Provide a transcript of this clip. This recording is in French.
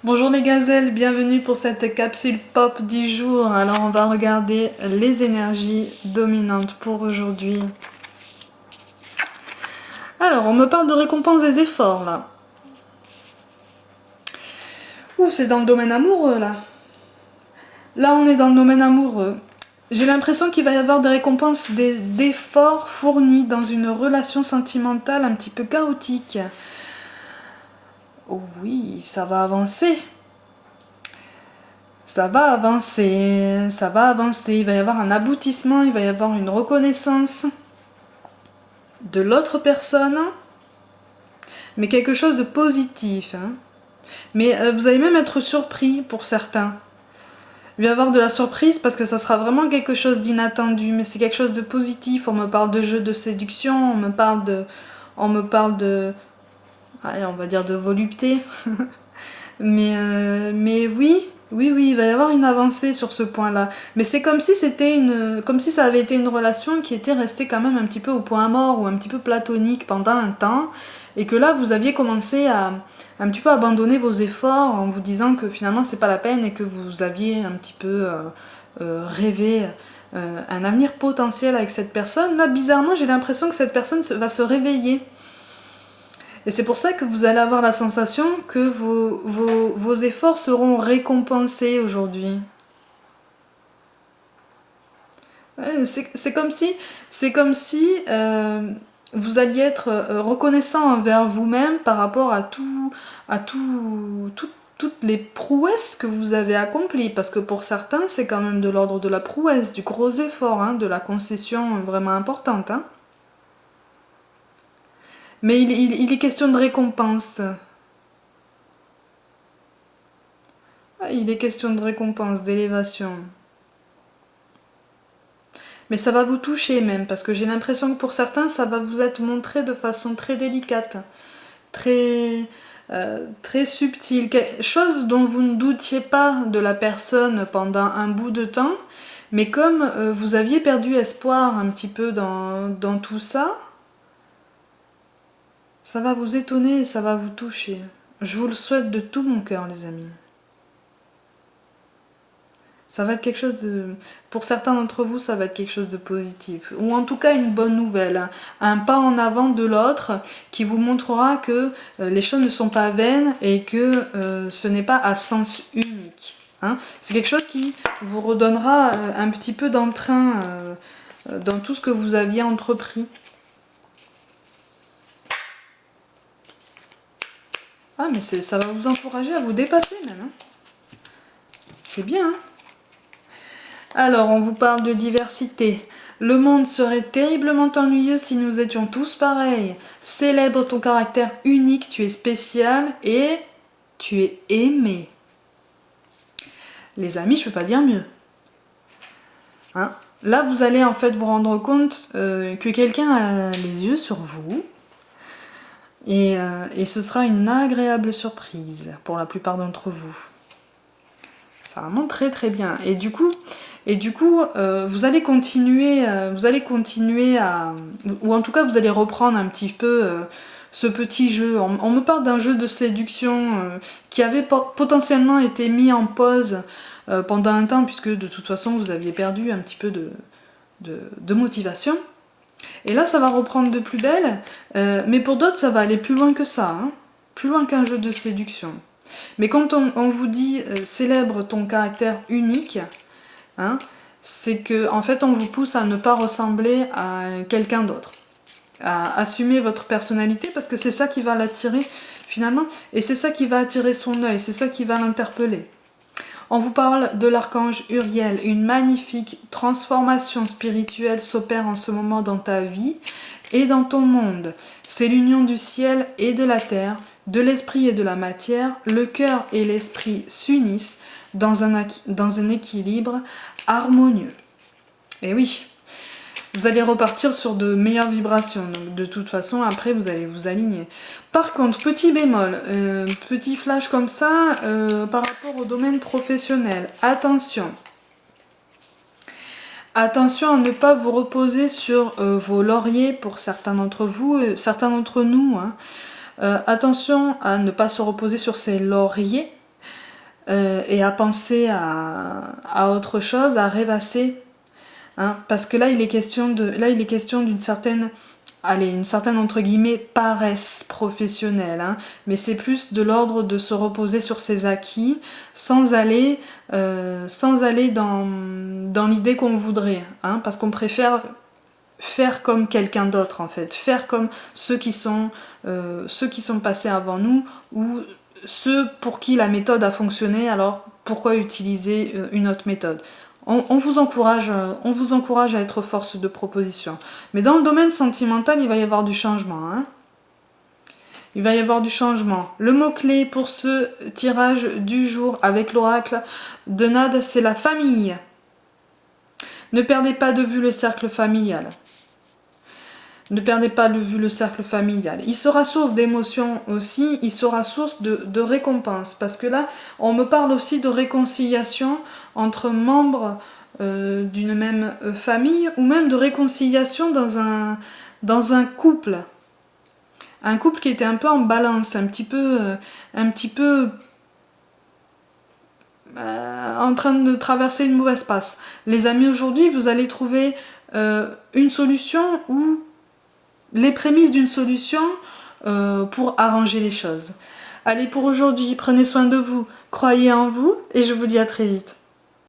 Bonjour les gazelles, bienvenue pour cette capsule pop du jour. Alors on va regarder les énergies dominantes pour aujourd'hui. Alors on me parle de récompense des efforts là. Ouh, c'est dans le domaine amoureux là. Là on est dans le domaine amoureux. J'ai l'impression qu'il va y avoir des récompenses d'efforts fournis dans une relation sentimentale un petit peu chaotique. Oh oui, ça va avancer. Ça va avancer, ça va avancer, il va y avoir un aboutissement, il va y avoir une reconnaissance de l'autre personne, mais quelque chose de positif. Hein. Mais vous allez même être surpris pour certains. Il va y avoir de la surprise parce que ça sera vraiment quelque chose d'inattendu, mais c'est quelque chose de positif. On me parle de jeu de séduction, on me parle de, allez, on va dire de volupté. Mais oui, oui, il va y avoir une avancée sur ce point-là. Mais c'est comme si comme si ça avait été une relation qui était restée quand même un petit peu au point mort ou un petit peu platonique pendant un temps, et que là vous aviez commencé à un petit peu abandonner vos efforts en vous disant que finalement c'est pas la peine et que vous aviez un petit peu rêvé un avenir potentiel avec cette personne. Là, bizarrement, j'ai l'impression que cette personne va se réveiller. Et c'est pour ça que vous allez avoir la sensation que vos efforts seront récompensés aujourd'hui. Ouais, c'est comme si vous alliez être reconnaissant envers vous-même par rapport toutes les prouesses que vous avez accomplies. Parce que pour certains, c'est quand même de l'ordre de la prouesse, du gros effort, hein, de la concession vraiment importante. Hein. Mais il est question de récompense. Ah, il est question de récompense, d'élévation. Mais ça va vous toucher même, parce que j'ai l'impression que pour certains, ça va vous être montré de façon très délicate, très, très subtile. Chose dont vous ne doutiez pas de la personne pendant un bout de temps, mais comme vous aviez perdu espoir un petit peu dans tout ça, ça va vous étonner et ça va vous toucher. Je vous le souhaite de tout mon cœur, les amis. Ça va être quelque chose de... Pour certains d'entre vous, ça va être quelque chose de positif. Ou en tout cas une bonne nouvelle. Hein. Un pas en avant de l'autre qui vous montrera que les choses ne sont pas vaines et que ce n'est pas à sens unique. Hein. C'est quelque chose qui vous redonnera un petit peu d'entrain dans tout ce que vous aviez entrepris. Ah, mais ça va vous encourager à vous dépasser même. Hein. C'est bien, hein. Alors, on vous parle de diversité. Le monde serait terriblement ennuyeux si nous étions tous pareils. Célèbre ton caractère unique, tu es spécial et tu es aimé. Les amis, je ne peux pas dire mieux. Hein? Là, vous allez en fait vous rendre compte que quelqu'un a les yeux sur vous. Et ce sera une agréable surprise pour la plupart d'entre vous. Ça vraiment très très bien. Et du coup, vous allez continuer à... Ou en tout cas, vous allez reprendre un petit peu ce petit jeu. On me parle d'un jeu de séduction qui avait potentiellement été mis en pause pendant un temps, puisque de toute façon, vous aviez perdu un petit peu de motivation. Et là, ça va reprendre de plus belle. Mais pour d'autres, ça va aller plus loin que ça. Hein. Plus loin qu'un jeu de séduction. Mais quand on vous dit célèbre ton caractère unique, hein, c'est que en fait on vous pousse à ne pas ressembler à quelqu'un d'autre, à assumer votre personnalité parce que c'est ça qui va l'attirer finalement et c'est ça qui va attirer son œil, c'est ça qui va l'interpeller. On vous parle de l'archange Uriel, une magnifique transformation spirituelle s'opère en ce moment dans ta vie et dans ton monde. C'est l'union du ciel et de la terre, de l'esprit et de la matière. Le cœur et l'esprit s'unissent dans un équilibre harmonieux. Et oui, vous allez repartir sur de meilleures vibrations. Donc de toute façon, après, vous allez vous aligner. Par contre, petit bémol, petit flash comme ça, par rapport au domaine professionnel. Attention. Attention à ne pas vous reposer sur vos lauriers pour certains d'entre vous, certains d'entre nous. Hein. Attention à ne pas se reposer sur ces lauriers et à penser à autre chose, à rêvasser. Hein, parce que là, il est question d'une certaine, allez, une certaine entre guillemets paresse professionnelle, hein, mais c'est plus de l'ordre de se reposer sur ses acquis sans aller dans l'idée qu'on voudrait, hein, parce qu'on préfère faire comme quelqu'un d'autre en fait, faire comme ceux qui sont passés avant nous ou ceux pour qui la méthode a fonctionné, alors pourquoi utiliser une autre méthode? On vous encourage à être force de proposition. Mais dans le domaine sentimental, il va y avoir du changement. Hein. Il va y avoir du changement. Le mot-clé pour ce tirage du jour avec l'oracle de Nade, c'est la famille. Ne perdez pas de vue le cercle familial. Ne perdez pas de vue le cercle familial. Il sera source d'émotions aussi, il sera source de récompenses. Parce que là, on me parle aussi de réconciliation entre membres d'une même famille, ou même de réconciliation dans un couple. Un couple qui était un peu en balance, un petit peu en train de traverser une mauvaise passe. Les amis, aujourd'hui, vous allez trouver une solution ou les prémices d'une solution pour arranger les choses. Allez, pour aujourd'hui, prenez soin de vous, croyez en vous et je vous dis à très vite.